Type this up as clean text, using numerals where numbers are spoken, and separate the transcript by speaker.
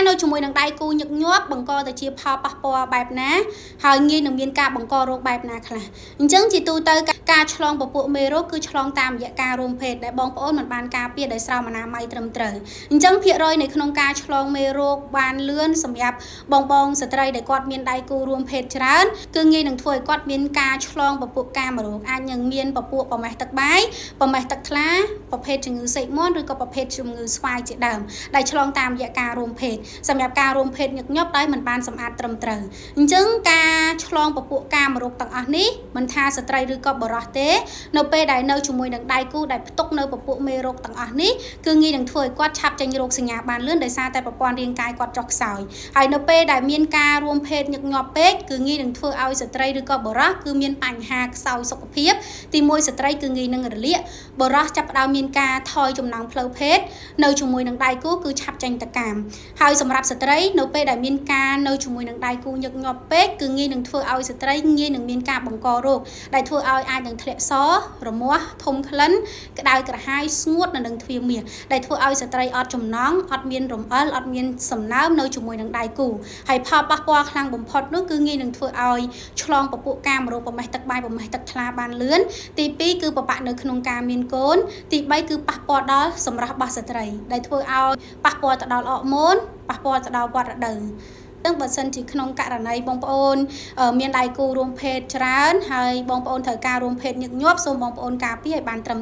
Speaker 1: នៅជាមួយនឹងដៃគូញឹកញាប់បង្កទៅជាផលប៉ះពាល់បែបណាហើយងាយនឹងមានការបង្ករោគបែបណាខ្លះអញ្ចឹងជាទូទៅការឆ្លងពពួកមេរោគគឺឆ្លងតាមរយៈការរួមភេទដែលបងប្អូនមិនបានការពារដោយស្រោមអនាម័យត្រឹមត្រូវអញ្ចឹងភាគរយនៅក្នុងការឆ្លងមេរោគបានលឿនសម្រាប់បងស្ត្រីដែលគាត់មានដៃគូរួមភេទច្រើនគឺងាយនឹងធ្វើឲ្យគាត់មានការឆ្លងពពួកកាមរោគអាចនឹងមានពពួកប្រមេះទឹកបាយប្រមេះទឹកថ្លាប្រភេទជំងឺសេកមាន់ឬក៏ប្រភេទជំងឺស្វាយជាដើមដែលឆ្លងតាមរយៈការរួមភេទសម្រាប់ការរួមភេទញឹកញាប់ដោយមិនបានសម្អាតត្រឹមត្រូវអញ្ចឹងការឆ្លងពពួកកាមរោគទាំងអស់នេះមិនថាស្ត្រីឬក៏បុរសទេនៅពេលដែលនៅជាមួយនឹងដៃគូដែលផ្ទុកនៅពពួកមេរោគទាំងអស់នេះគឺងាយនឹងធ្វើឲ្យគាត់ឆាប់ចេញរោគសញ្ញាបានលឿនដោយសារតែប្រព័ន្ធរាងកាយគាត់ចុះខ្សោយហើយនៅពេលដែលមានការរួមភេទញឹកញាប់ពេកគឺងាយនឹងធ្វើឲ្យស្ត្រីឬក៏បុរសគឺមានបញ្ហាខ្សោយសុខភាពទី1ស្ត្រីគឺងាយនឹងរលាកបុរសចាប់ផ្ដើមមានការថយចំណង់ផ្លូវភេទនៅជាមួយនឹងដៃគូគឺឆាប់ចេញទៅកាមហើយសម្រាប់ស្ត្រីនៅពេលដែលមានការនៅជាមួយនឹងដៃគូញឹកញាប់ពេកគឺងាយនឹងធ្វើឲ្យស្ត្រីងាយនឹងមានការបង្ករោគដែលធ្វើឲ្យអាចនឹងធ្លាក់សរមាស់ធំក្លិនក្តៅក្រហាយស្ងួតនៅនឹងទ្វារមាសដែលធ្វើឲ្យស្ត្រីអត់ចំណង់អត់មានរំអិលអត់មានសំណើមនៅជាមួយនឹងដៃគូហើយផលប៉ះពាល់ខ្លាំងបំផុតនោះគឺងាយនឹងធ្វើឲ្យឆ្លងពពួកកាមរោគប្រមេះទឹកបាយប្រមេះទឹកថ្លាបានលឿនទី2គឺពិបាកនៅក្នុងការមានកូនទី3គឺប៉ះពាល់ដល់សម្រស់របស់ស្ត្រីដែលធ្វើឲ្យប៉ះពាល់ទៅដល់អរម៉ូនប៉ះពាល់ទៅដល់វដ្តរដូវទាំងបើសិនជាក្នុងករណីបងប្អូនមានដៃគូរួមភេទច្រើនហើយបងប្អូនត្រូវការរួមភេទញឹកញាប់សូមបងប្អូនការពារឲ្យបានត្រឹម